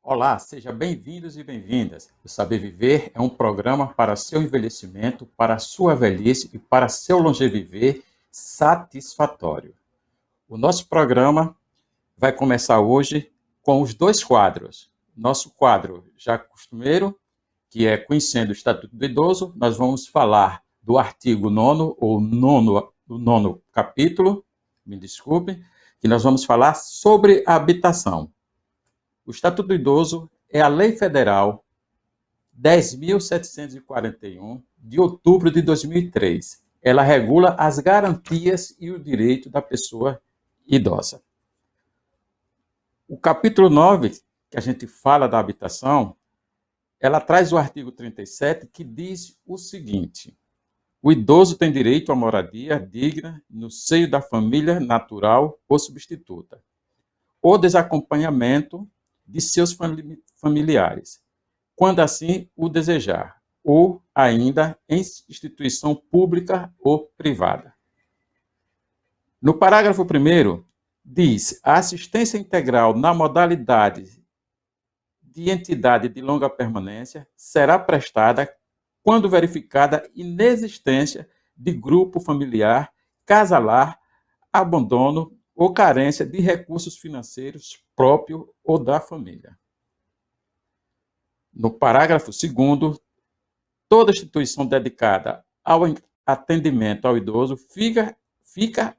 Olá, sejam bem-vindos e bem-vindas. O Saber Viver é um programa para seu envelhecimento, para a sua velhice e para seu longeviver satisfatório. O nosso programa vai começar hoje com os dois quadros. Nosso quadro já costumeiro, que é Conhecendo o Estatuto do Idoso, nós vamos falar do artigo 9º, ou nono capítulo, me desculpe, que nós vamos falar sobre a habitação. O Estatuto do Idoso é a Lei Federal 10.741, de outubro de 2003. Ela regula as garantias e o direito da pessoa idosa. O capítulo 9, que a gente fala da habitação, ela traz o artigo 37, que diz o seguinte: o idoso tem direito à moradia digna no seio da família natural ou substituta, ou desacompanhamento de seus familiares, quando assim o desejar, ou ainda em instituição pública ou privada. No parágrafo 1º, diz: a assistência integral na modalidade de entidade de longa permanência será prestada quando verificada inexistência de grupo familiar, casalar, abandono ou carência de recursos financeiros próprio ou da família. No parágrafo 2º, toda instituição dedicada ao atendimento ao idoso fica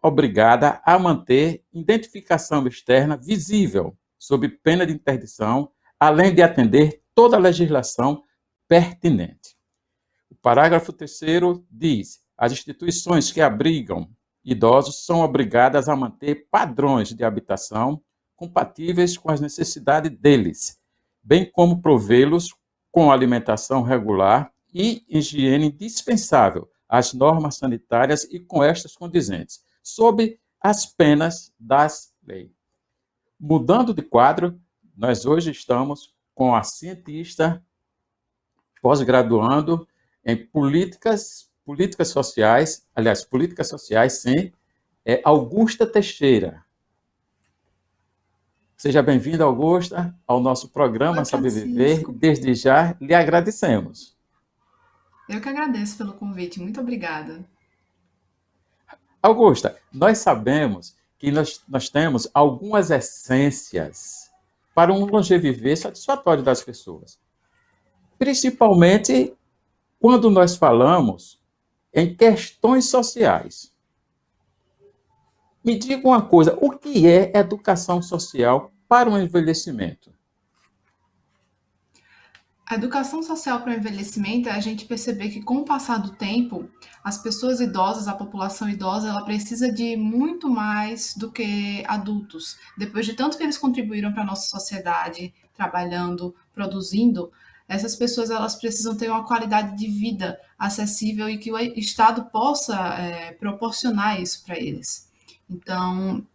obrigada a manter identificação externa visível, sob pena de interdição, além de atender toda a legislação pertinente. O parágrafo 3º diz: as instituições que abrigam idosos são obrigadas a manter padrões de habitação compatíveis com as necessidades deles, bem como provê-los com alimentação regular e higiene indispensável às normas sanitárias e com estas condizentes, sob as penas das leis. Mudando de quadro, nós hoje estamos com a cientista pós-graduando em políticas sociais, sim, Augusta Teixeira. Seja bem-vinda, Augusta, ao nosso programa Saber Viver. Desde já, lhe agradecemos. Eu que agradeço pelo convite. Muito obrigada. Augusta, nós sabemos que nós temos algumas essências para um longeviver satisfatório das pessoas. Principalmente quando nós falamos em questões sociais. Me diga uma coisa, o que é educação social para o envelhecimento? A educação social para o envelhecimento é a gente perceber que, com o passar do tempo, as pessoas idosas, a população idosa, ela precisa de muito mais do que adultos. Depois de tanto que eles contribuíram para a nossa sociedade, trabalhando, produzindo, essas pessoas elas precisam ter uma qualidade de vida acessível e que o Estado possa proporcionar isso para eles. Então,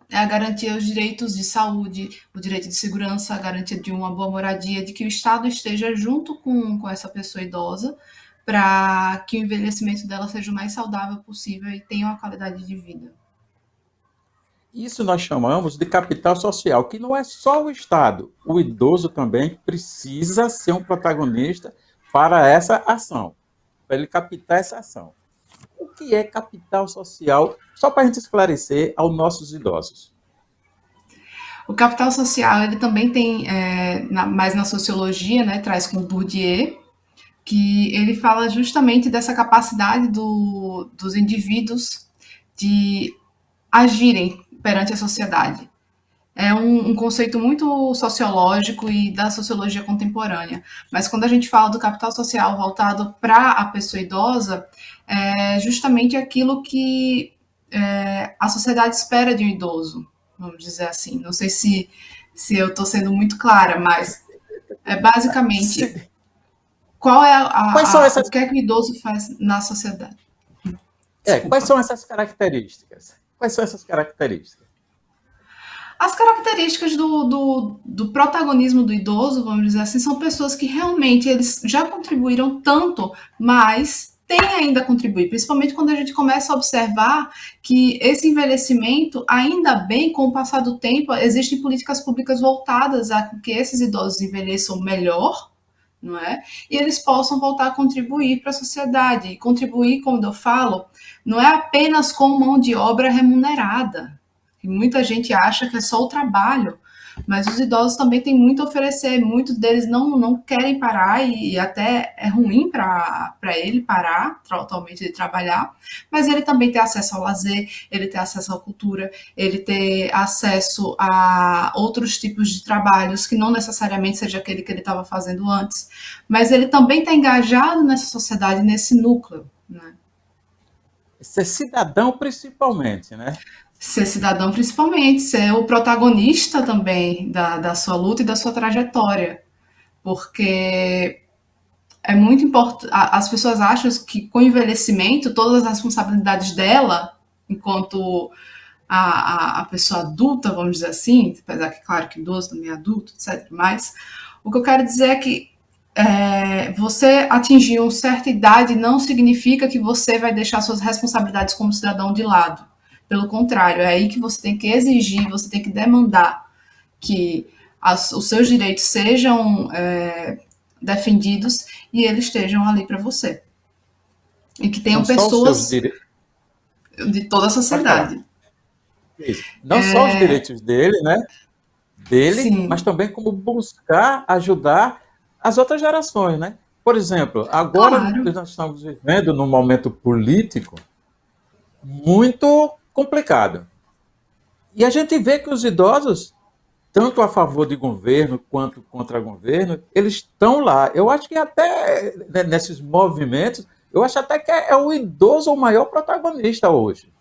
é a garantia dos direitos de saúde, o direito de segurança, a garantia de uma boa moradia, de que o Estado esteja junto com essa pessoa idosa para que o envelhecimento dela seja o mais saudável possível e tenha uma qualidade de vida. Isso nós chamamos de capital social, que não é só o Estado. O idoso também precisa ser um protagonista para essa ação, para ele captar essa ação. O que é capital social? Só para a gente esclarecer aos nossos idosos. O capital social, ele também tem, mais na sociologia, né, traz com Bourdieu, que ele fala justamente dessa capacidade dos indivíduos de agirem perante a sociedade. É um conceito muito sociológico e da sociologia contemporânea. Mas quando a gente fala do capital social voltado para a pessoa idosa, é justamente aquilo que a sociedade espera de um idoso, vamos dizer assim. Não sei se eu estou sendo muito clara, mas basicamente qual é o que é que o idoso faz na sociedade. Quais são essas características? Quais são essas características? As características do protagonismo do idoso, vamos dizer assim, são pessoas que realmente eles já contribuíram tanto, mas tem ainda a contribuir, principalmente quando a gente começa a observar que esse envelhecimento, ainda bem, com o passar do tempo, existem políticas públicas voltadas a que esses idosos envelheçam melhor, não é? E eles possam voltar a contribuir para a sociedade. E contribuir, como eu falo, não é apenas com mão de obra remunerada. E muita gente acha que é só o trabalho, mas os idosos também têm muito a oferecer. Muitos deles não querem parar e até é ruim para ele parar totalmente de trabalhar, mas ele também tem acesso ao lazer, ele tem acesso à cultura, ele tem acesso a outros tipos de trabalhos que não necessariamente seja aquele que ele estava fazendo antes, mas ele também está engajado nessa sociedade, nesse núcleo, né? Ser cidadão, principalmente, né? Ser cidadão, principalmente, ser o protagonista também da sua luta e da sua trajetória, porque é muito importante. As pessoas acham que com o envelhecimento, todas as responsabilidades dela, enquanto a pessoa adulta, vamos dizer assim, apesar que, claro, que idoso também é adulto, etc. Mas o que eu quero dizer é que você atingir uma certa idade não significa que você vai deixar suas responsabilidades como cidadão de lado. Pelo contrário, é aí que você tem que exigir, você tem que demandar que os seus direitos sejam defendidos e eles estejam ali para você. E que tenham Não só os seus pessoas direitos. de toda a Pode falar. sociedade. Isso. Não só os direitos dele, né? Dele, mas Sim, também como buscar ajudar as outras gerações, né? Por exemplo, agora claro. nós estamos vivendo num momento político muito complicado. E a gente vê que os idosos, tanto a favor de governo quanto contra governo, eles estão lá. Eu acho que até nesses movimentos, eu acho até que é o idoso o maior protagonista hoje.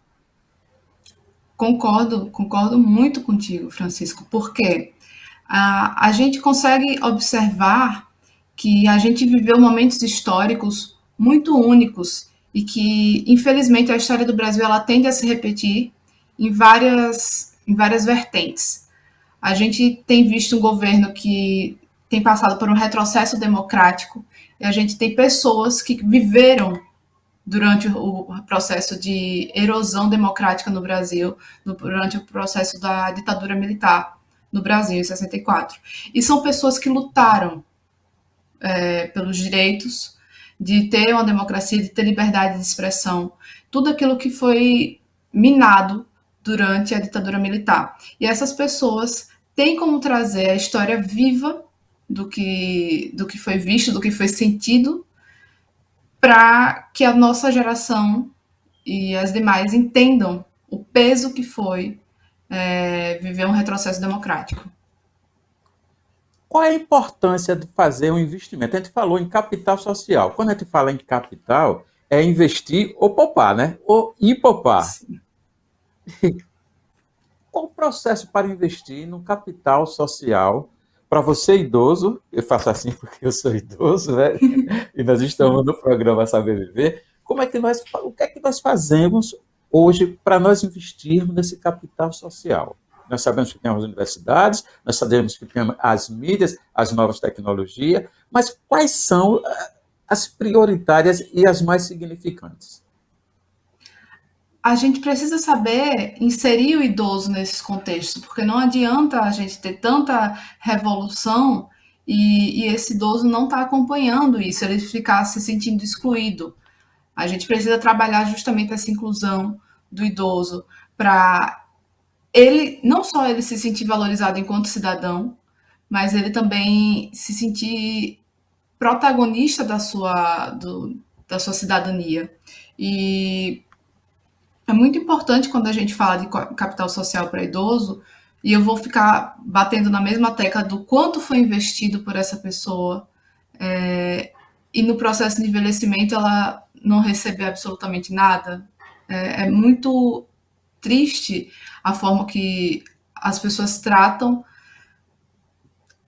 Concordo muito contigo, Francisco, porque a gente consegue observar que a gente viveu momentos históricos muito únicos e que, infelizmente, a história do Brasil ela tende a se repetir em várias vertentes. A gente tem visto um governo que tem passado por um retrocesso democrático e a gente tem pessoas que viveram durante o processo de erosão democrática no Brasil, durante o processo da ditadura militar no Brasil, em 64. E são pessoas que lutaram pelos direitos de ter uma democracia, de ter liberdade de expressão, tudo aquilo que foi minado durante a ditadura militar. E essas pessoas têm como trazer a história viva do que foi visto, do que foi sentido, para que a nossa geração e as demais entendam o peso que foi viver um retrocesso democrático. Qual é a importância de fazer um investimento? A gente falou em capital social. Quando a gente fala em capital, é investir ou poupar, né? Ou e poupar. Sim. Qual o processo para investir no capital social para você idoso? Eu faço assim porque eu sou idoso, né? E nós estamos Sim. no programa Saber Viver. O que é que nós fazemos hoje para nós investirmos nesse capital social? Nós sabemos que tem as universidades, nós sabemos que tem as mídias, as novas tecnologias, mas quais são as prioritárias e as mais significantes? A gente precisa saber inserir o idoso nesses contextos, porque não adianta a gente ter tanta revolução e esse idoso não está acompanhando isso, ele ficar se sentindo excluído. A gente precisa trabalhar justamente essa inclusão do idoso para ele não só ele se sentir valorizado enquanto cidadão, mas ele também se sentir protagonista da sua cidadania. E é muito importante quando a gente fala de capital social para idoso, e eu vou ficar batendo na mesma tecla do quanto foi investido por essa pessoa, e no processo de envelhecimento ela não receber absolutamente nada. É muito triste a forma que as pessoas tratam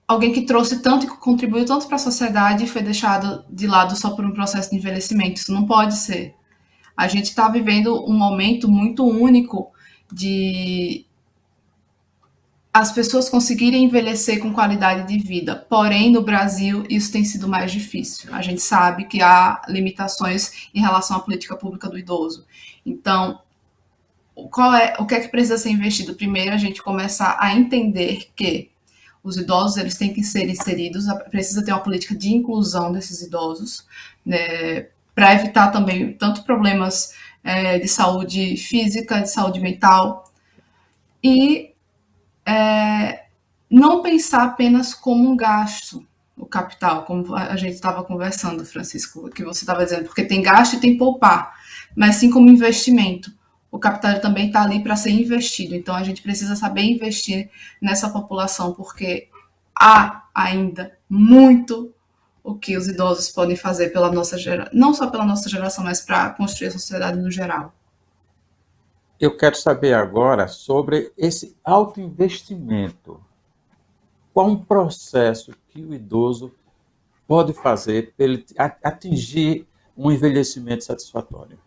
alguém que trouxe tanto e que contribuiu tanto para a sociedade e foi deixado de lado só por um processo de envelhecimento. Isso não pode ser. A gente está vivendo um momento muito único de as pessoas conseguirem envelhecer com qualidade de vida. Porém, no Brasil, isso tem sido mais difícil. A gente sabe que há limitações em relação à política pública do idoso. Então, o que é que precisa ser investido? Primeiro, a gente começar a entender que os idosos eles têm que ser inseridos, precisa ter uma política de inclusão desses idosos, né, para evitar também tanto problemas de saúde física, de saúde mental, e não pensar apenas como um gasto, o capital, como a gente estava conversando, Francisco, que você estava dizendo, porque tem gasto e tem poupar, mas sim como investimento. O capital também está ali para ser investido, então a gente precisa saber investir nessa população, porque há ainda muito o que os idosos podem fazer pela nossa geração, não só pela nossa geração, mas para construir a sociedade no geral. Eu quero saber agora sobre esse autoinvestimento. Qual um processo que o idoso pode fazer para ele atingir um envelhecimento satisfatório?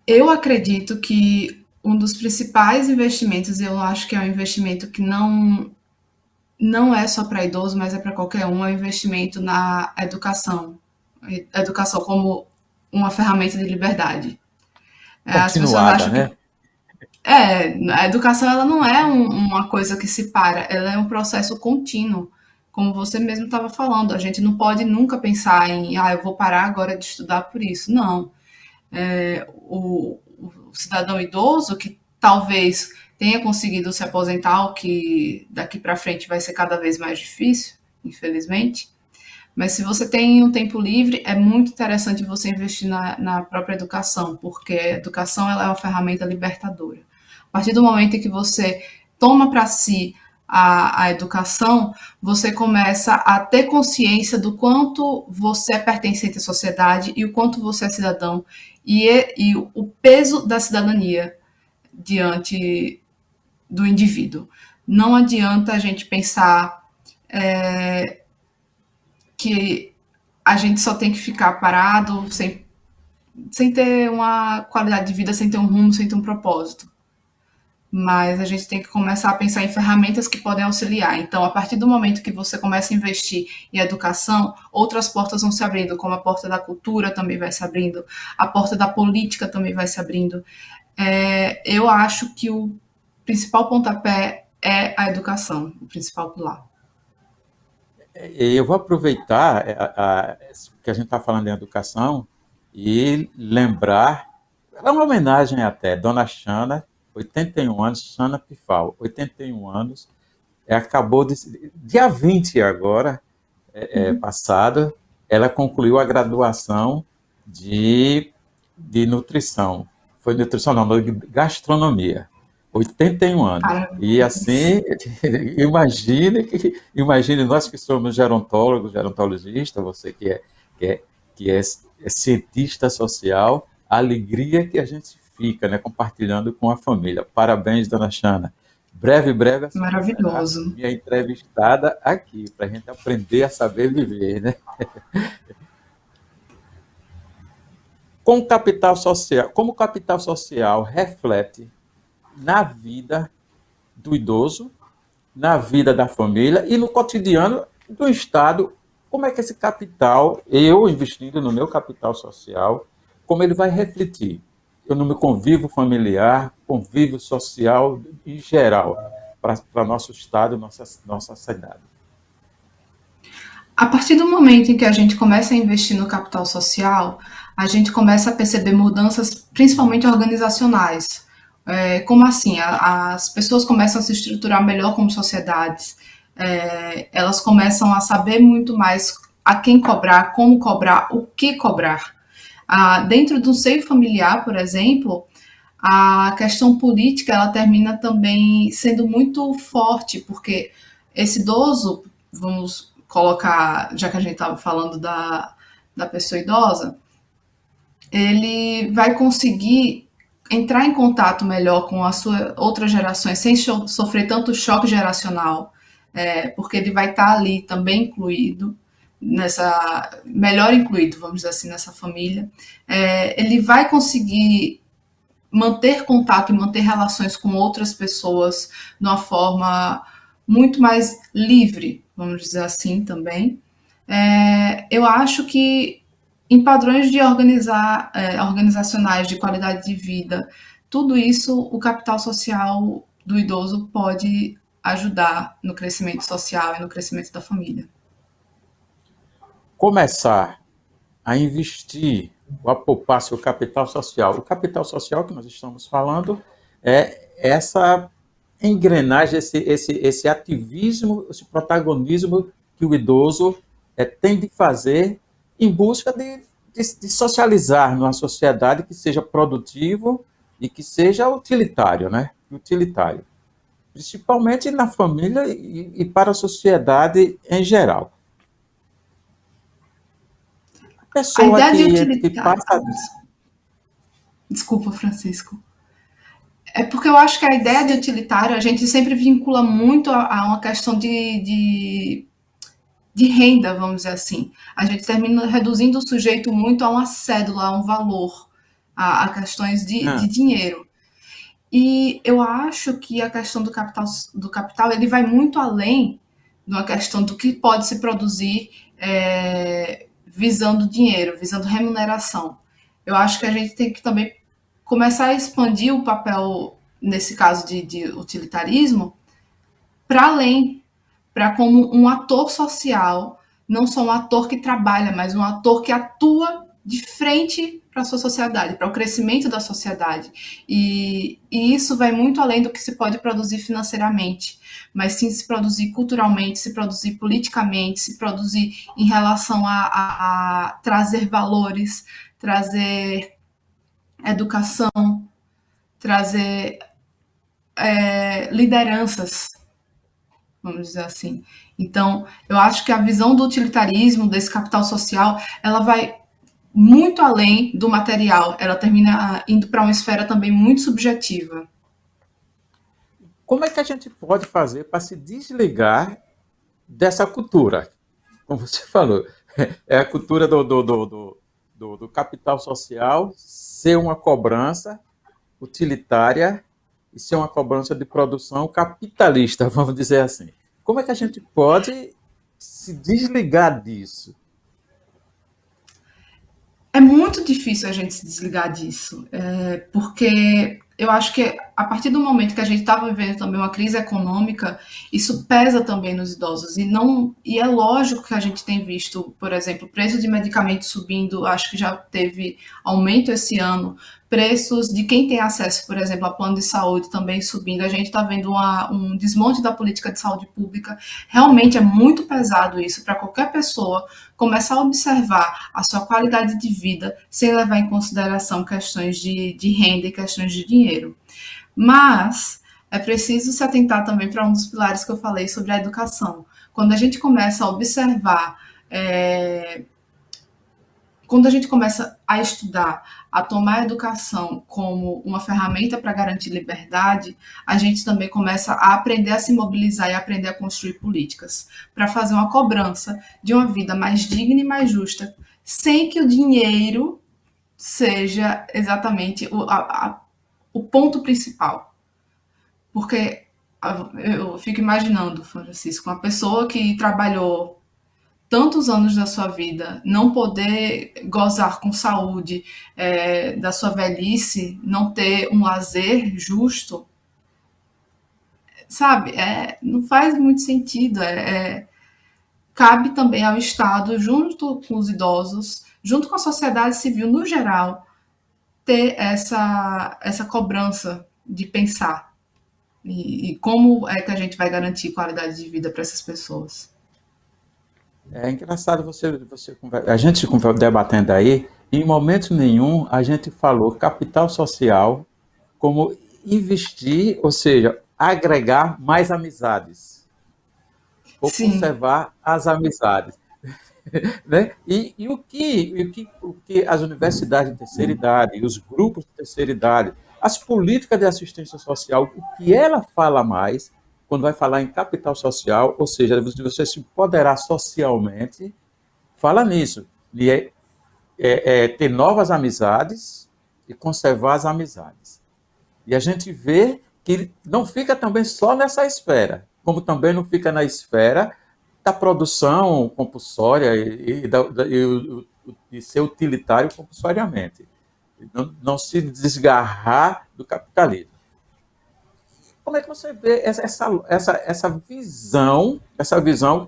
Eu acredito que um dos principais investimentos, eu acho que é um investimento que não é só para idoso, mas é para qualquer um, é o investimento na educação. A educação como uma ferramenta de liberdade. As pessoas Continuada, acham que né? a educação ela não é uma coisa que se para, ela é um processo contínuo. Como você mesmo estava falando, a gente não pode nunca pensar em, eu vou parar agora de estudar por isso. Não. O cidadão idoso que talvez tenha conseguido se aposentar, o que daqui para frente vai ser cada vez mais difícil, infelizmente. Mas se você tem um tempo livre, é muito interessante você investir na própria educação, porque a educação ela é uma ferramenta libertadora. A partir do momento em que você toma para si a educação, você começa a ter consciência do quanto você é pertencente à sociedade e o quanto você é cidadão e o peso da cidadania diante do indivíduo. Não adianta a gente pensar que a gente só tem que ficar parado sem ter uma qualidade de vida, sem ter um rumo, sem ter um propósito. Mas a gente tem que começar a pensar em ferramentas que podem auxiliar. Então, a partir do momento que você começa a investir em educação, outras portas vão se abrindo, como a porta da cultura também vai se abrindo, a porta da política também vai se abrindo. Eu acho que o principal pontapé é a educação, o principal pilar. Eu vou aproveitar que a gente está falando em educação e lembrar, é uma homenagem até, Dona Xana, 81 anos, Xana Pifal, 81 anos, acabou dia 20 agora, passado, ela concluiu a graduação de nutrição. Foi nutrição, não, de gastronomia. 81 anos. E Parabéns. assim, imagine nós que somos gerontólogos, gerontologistas, você que é, que é cientista social, a alegria que a gente fica, né, compartilhando com a família. Parabéns, dona Xana. Breve, breve, a senhora será Maravilhoso. minha entrevistada aqui, para a gente aprender a saber viver, né? Com o capital social, como o capital social reflete na vida do idoso, na vida da família e no cotidiano do Estado, como é que esse capital, eu investindo no meu capital social, como ele vai refletir? Eu no meu convívio familiar, convívio social em geral, para nosso Estado, nossa cidade. A partir do momento em que a gente começa a investir no capital social, a gente começa a perceber mudanças, principalmente organizacionais. Como assim? As pessoas começam a se estruturar melhor como sociedades, elas começam a saber muito mais a quem cobrar, como cobrar, o que cobrar. Dentro do seio familiar, por exemplo, a questão política ela termina também sendo muito forte, porque esse idoso, vamos colocar, já que a gente estava falando da pessoa idosa, ele vai conseguir entrar em contato melhor com as suas outras gerações sem sofrer tanto choque geracional, porque ele vai estar ali também incluído melhor incluído, vamos dizer assim, nessa família. Ele vai conseguir manter contato e manter relações com outras pessoas de uma forma muito mais livre, vamos dizer assim também. Eu acho que em padrões de organizacionais de qualidade de vida, tudo isso o capital social do idoso pode ajudar no crescimento social e no crescimento da família. Começar a investir ou a poupar seu capital social. O capital social que nós estamos falando é essa engrenagem, esse ativismo, esse protagonismo que o idoso tem de fazer em busca de socializar numa sociedade que seja produtivo e que seja utilitário, né? Utilitário. Principalmente na família e para a sociedade em geral. A A pessoa ideia de que utilitário. passa. Desculpa, Francisco. É porque eu acho que a ideia de Sim. utilitário a gente sempre vincula muito a uma questão de renda, vamos dizer assim. A gente termina reduzindo o sujeito muito a uma cédula, a um valor, a questões de Ah, dinheiro. E eu acho que a questão do capital ele vai muito além de uma questão do que pode se produzir visando dinheiro, visando remuneração. Eu acho que a gente tem que também começar a expandir o papel, nesse caso de utilitarismo, para além, para como um ator social, não só um ator que trabalha, mas um ator que atua de frente para a sua sociedade, para o crescimento da sociedade. E isso vai muito além do que se pode produzir financeiramente, mas sim se produzir culturalmente, se produzir politicamente, se produzir em relação a trazer valores, trazer educação, trazer lideranças, vamos dizer assim. Então, eu acho que a visão do utilitarismo, desse capital social, ela vai muito além do material, ela termina indo para uma esfera também muito subjetiva. como é que a gente pode fazer para se desligar dessa cultura? Como você falou, é a cultura do capital social ser uma cobrança utilitária e ser uma cobrança de produção capitalista, vamos dizer assim. Como é que a gente pode se desligar disso? É muito difícil a gente se desligar disso, porque eu acho que a partir do momento que a gente estava vivendo também uma crise econômica, isso pesa também nos idosos. E é lógico que a gente tem visto, por exemplo, preço de medicamentos subindo, acho que já teve aumento esse ano, preços de quem tem acesso, por exemplo, a plano de saúde também subindo. A gente está vendo um desmonte da política de saúde pública. Realmente é muito pesado isso para qualquer pessoa começar a observar a sua qualidade de vida sem levar em consideração questões de renda e questões de dinheiro. Mas é preciso se atentar também para um dos pilares que eu falei sobre a educação. Quando a gente começa a observar, quando a gente começa a estudar, a tomar a educação como uma ferramenta para garantir liberdade, a gente também começa a aprender a se mobilizar e a aprender a construir políticas para fazer uma cobrança de uma vida mais digna e mais justa, sem que o dinheiro seja exatamente o ponto principal. Porque eu fico imaginando, Francisco, uma pessoa que trabalhou tantos anos da sua vida, não poder gozar com saúde, da sua velhice, não ter um lazer justo, sabe? Não faz muito sentido. Cabe também ao Estado, junto com os idosos, junto com a sociedade civil no geral, ter essa cobrança de pensar. E como é que a gente vai garantir qualidade de vida para essas pessoas? É engraçado a gente debatendo aí, em momento nenhum a gente falou capital social como investir, ou seja, agregar mais amizades ou Sim, conservar as amizades. Né? O que as universidades de terceira idade, os grupos de terceira idade, as políticas de assistência social, o que ela fala mais quando vai falar em capital social, ou seja, de você se empoderar socialmente, fala nisso. E ter novas amizades e conservar as amizades. E a gente vê que não fica também só nessa esfera, como também não fica na esfera da produção compulsória e ser utilitário compulsoriamente. Não se desgarrar do capitalismo. Como é que você vê essa visão,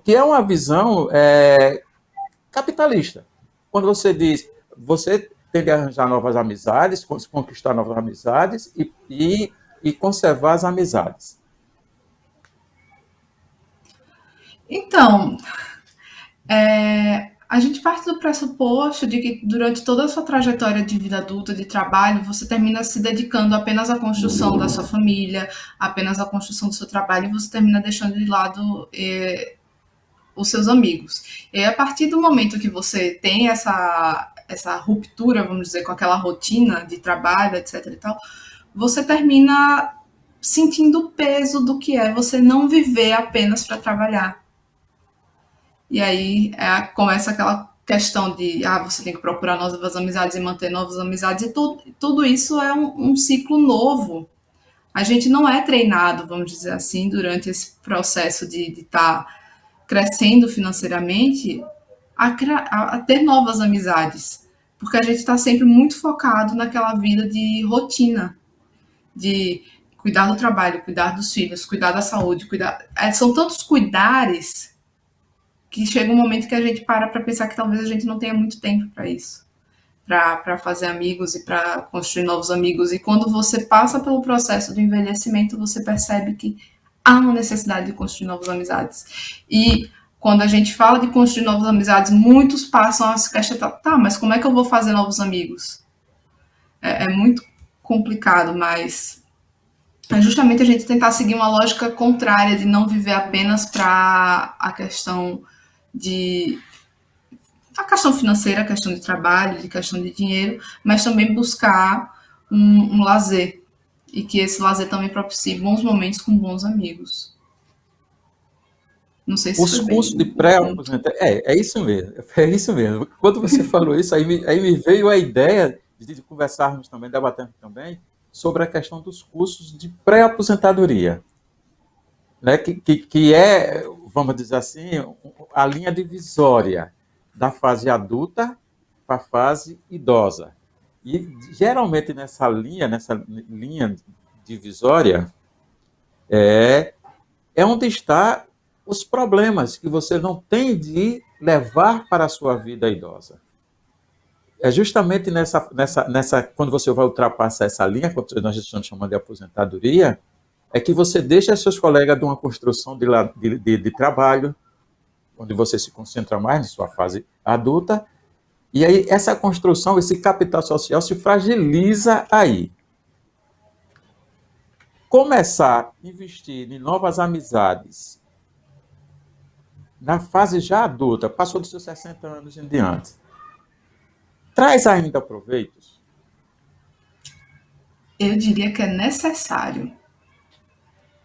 que é uma visão capitalista? Quando você diz, você tem que arranjar novas amizades, conquistar novas amizades e conservar as amizades. Então, a gente parte do pressuposto de que durante toda a sua trajetória de vida adulta, de trabalho, você termina se dedicando apenas à construção da sua família, apenas à construção do seu trabalho, e você termina deixando de lado os seus amigos. E a partir do momento que você tem essa ruptura, vamos dizer, com aquela rotina de trabalho, etc. e tal, você termina sentindo o peso do que é você não viver apenas para trabalhar. E aí começa aquela questão de você tem que procurar novas amizades e manter novas amizades, e tudo isso é um ciclo novo. A gente não é treinado, vamos dizer assim, durante esse processo de estar crescendo financeiramente a ter novas amizades, porque a gente está sempre muito focado naquela vida de rotina, de cuidar do trabalho, cuidar dos filhos, cuidar da saúde, são tantos cuidares que chega um momento que a gente para pensar que talvez a gente não tenha muito tempo para isso, para fazer amigos e para construir novos amigos. E quando você passa pelo processo do envelhecimento, você percebe que há uma necessidade de construir novas amizades. E quando a gente fala de construir novas amizades, muitos passam a se questionar, mas como é que eu vou fazer novos amigos? É muito complicado, mas é justamente a gente tentar seguir uma lógica contrária de não viver apenas para a questão financeira, a questão de trabalho, de questão de dinheiro, mas também buscar um lazer, e que esse lazer também propicie bons momentos com bons amigos. Não sei se Os foi cursos de bem. pré-aposentadoria. É isso mesmo. É isso mesmo. Quando você falou isso, aí me veio a ideia de conversarmos também, debatermos também, sobre a questão dos cursos de pré-aposentadoria. Né? Que é, vamos dizer assim, a linha divisória da fase adulta para a fase idosa. E geralmente nessa linha divisória, é onde está os problemas que você não tem de levar para a sua vida idosa. É justamente quando você vai ultrapassar essa linha, quando nós estamos chamando de aposentadoria, é que você deixa seus colegas de uma construção de trabalho, onde você se concentra mais na sua fase adulta, e aí essa construção, esse capital social se fragiliza aí. Começar a investir em novas amizades na fase já adulta, passou dos seus 60 anos em diante, traz ainda proveitos? Eu diria que é necessário.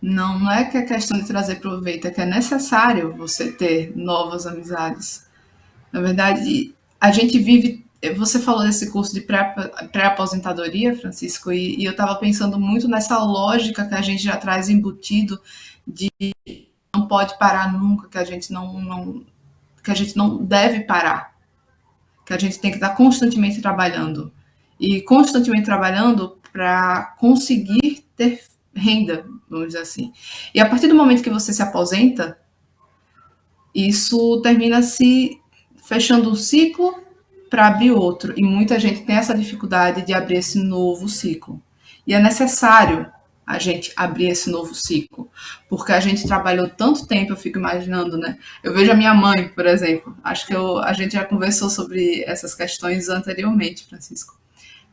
Não é que é questão de trazer proveito, é que é necessário você ter novas amizades. Na verdade, a gente vive. Você falou desse curso de pré-aposentadoria, Francisco, e eu estava pensando muito nessa lógica que a gente já traz embutido de não pode parar nunca, que a gente não deve parar, que a gente tem que estar constantemente trabalhando. E constantemente trabalhando para conseguir ter renda, vamos dizer assim. E a partir do momento que você se aposenta, isso termina se fechando um ciclo para abrir outro. E muita gente tem essa dificuldade de abrir esse novo ciclo. E é necessário a gente abrir esse novo ciclo, porque a gente trabalhou tanto tempo, eu fico imaginando, né? Eu vejo a minha mãe, por exemplo, acho que a gente já conversou sobre essas questões anteriormente, Francisco.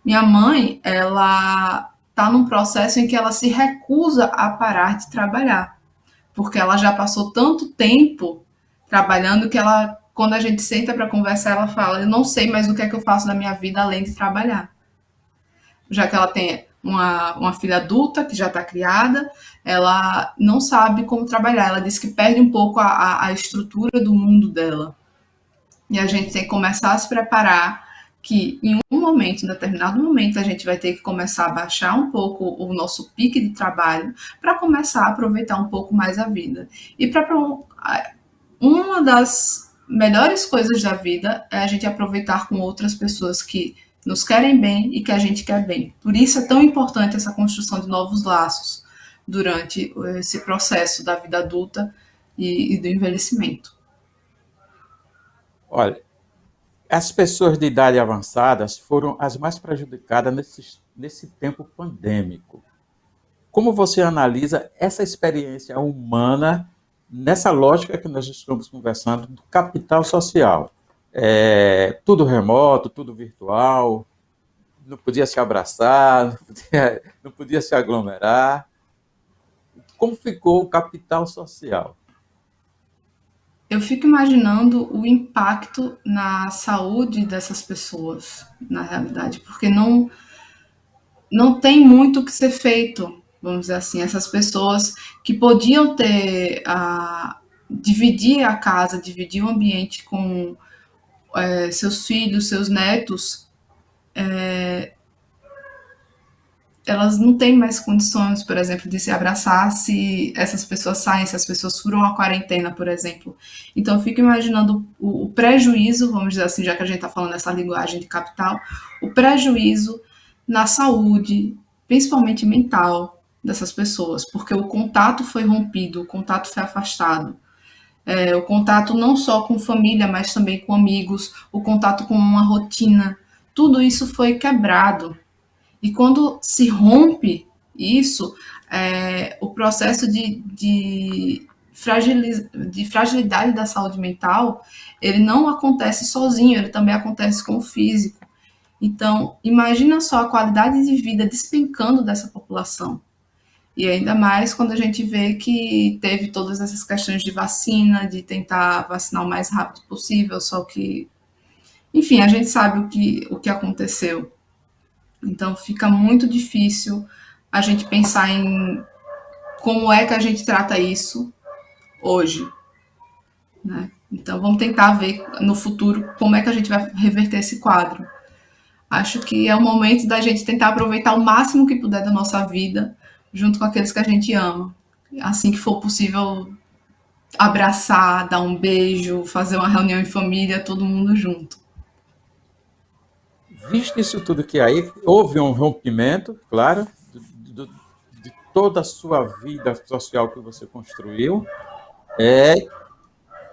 Minha mãe, ela está num processo em que ela se recusa a parar de trabalhar, porque ela já passou tanto tempo trabalhando que quando a gente senta para conversar, ela fala: eu não sei mais o que é que eu faço na minha vida além de trabalhar. Já que ela tem uma filha adulta que já está criada, ela não sabe como trabalhar. Ela diz que perde um pouco a estrutura do mundo dela. E a gente tem que começar a se preparar que em um momento, em determinado momento, a gente vai ter que começar a baixar um pouco o nosso pique de trabalho para começar a aproveitar um pouco mais a vida. E para uma das melhores coisas da vida é a gente aproveitar com outras pessoas que nos querem bem e que a gente quer bem. Por isso é tão importante essa construção de novos laços durante esse processo da vida adulta e do envelhecimento. Olha, as pessoas de idade avançada foram as mais prejudicadas nesse tempo pandêmico. Como você analisa essa experiência humana nessa lógica que nós estamos conversando do capital social? Tudo remoto, tudo virtual, não podia se abraçar, não podia se aglomerar. Como ficou o capital social? Eu fico imaginando o impacto na saúde dessas pessoas, na realidade, porque não tem muito o que ser feito, vamos dizer assim. Essas pessoas que podiam ter dividir a casa, dividir o ambiente com seus filhos, seus netos, elas não têm mais condições, por exemplo, de se abraçar se essas pessoas saem, se as pessoas furam a quarentena, por exemplo. Então, eu fico imaginando o prejuízo, vamos dizer assim, já que a gente está falando essa linguagem de capital, o prejuízo na saúde, principalmente mental, dessas pessoas, porque o contato foi rompido, o contato foi afastado. O contato não só com família, mas também com amigos, o contato com uma rotina, tudo isso foi quebrado. E quando se rompe isso, o processo de fragilidade da saúde mental, ele não acontece sozinho, ele também acontece com o físico. Então, imagina só a qualidade de vida despencando dessa população. E ainda mais quando a gente vê que teve todas essas questões de vacina, de tentar vacinar o mais rápido possível, só que, enfim, a gente sabe o que aconteceu. Então fica muito difícil a gente pensar em como é que a gente trata isso hoje, né? Então vamos tentar ver no futuro como é que a gente vai reverter esse quadro. Acho que é o momento da gente tentar aproveitar o máximo que puder da nossa vida junto com aqueles que a gente ama. Assim que for possível, abraçar, dar um beijo, fazer uma reunião em família, todo mundo junto. Visto isso tudo que aí, houve um rompimento, claro, de toda a sua vida social que você construiu.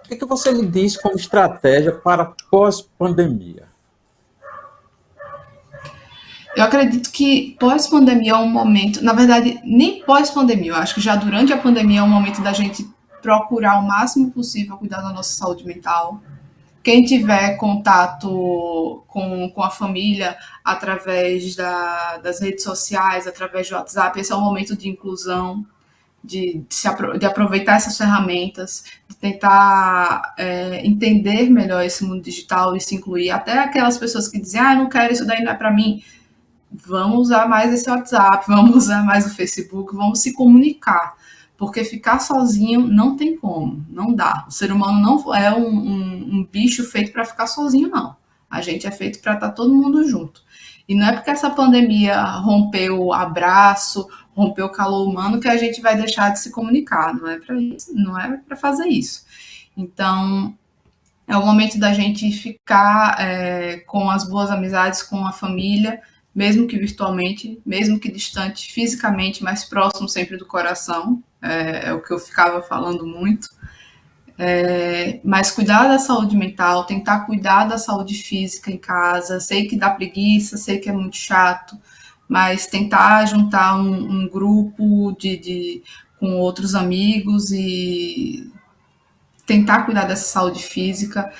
O que você me diz como estratégia para pós-pandemia? Eu acredito que pós-pandemia é um momento, na verdade, nem pós-pandemia, eu acho que já durante a pandemia é um momento da gente procurar o máximo possível cuidar da nossa saúde mental. Quem tiver contato com a família através das redes sociais, através do WhatsApp, esse é um momento de inclusão, de aproveitar essas ferramentas, de tentar entender melhor esse mundo digital e se incluir. Até aquelas pessoas que dizem, não quero, isso daí não é para mim. Vamos usar mais esse WhatsApp, vamos usar mais o Facebook, vamos se comunicar. Porque ficar sozinho não tem como, não dá. O ser humano não é um bicho feito para ficar sozinho, não. A gente é feito para estar todo mundo junto. E não é porque essa pandemia rompeu o abraço, rompeu o calor humano que a gente vai deixar de se comunicar. Não é para isso, não é para fazer isso. Então, é o momento da gente ficar com as boas amizades, com a família, mesmo que virtualmente, mesmo que distante fisicamente, mas próximo sempre do coração. É o que eu ficava falando muito. Mas cuidar da saúde mental, tentar cuidar da saúde física em casa. Sei que dá preguiça, sei que é muito chato, mas tentar juntar um grupo com outros amigos e tentar cuidar dessa saúde física,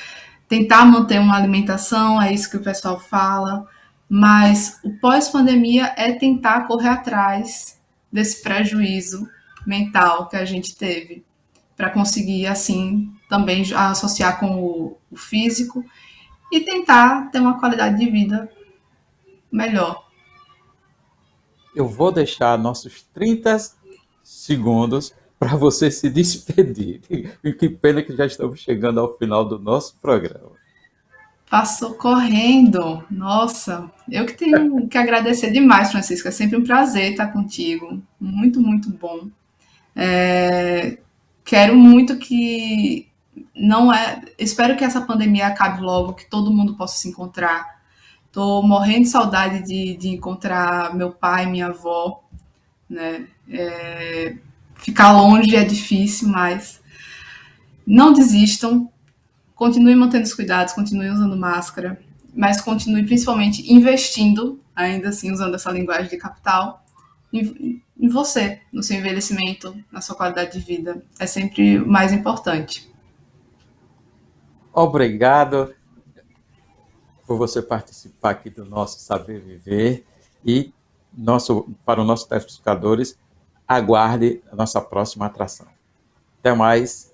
tentar manter uma alimentação, é isso que o pessoal fala, mas o pós-pandemia é tentar correr atrás desse prejuízo mental que a gente teve, para conseguir, assim, também associar com o físico e tentar ter uma qualidade de vida melhor. Eu vou deixar nossos 30 segundos para você se despedir. E que pena que já estamos chegando ao final do nosso programa. Passou correndo. Nossa, eu que tenho que agradecer demais, Francisco. É sempre um prazer estar contigo. Muito, muito bom. Quero muito que não é. Espero que essa pandemia acabe logo, que todo mundo possa se encontrar. Tô morrendo de saudade de encontrar meu pai, minha avó, né? Ficar longe é difícil, mas não desistam. Continue mantendo os cuidados, continue usando máscara, mas continue principalmente investindo, ainda assim usando essa linguagem de capital, em você, no seu envelhecimento, na sua qualidade de vida. É sempre o mais importante. Obrigado por você participar aqui do nosso Saber Viver e para os nossos telespectadores, aguarde a nossa próxima atração. Até mais.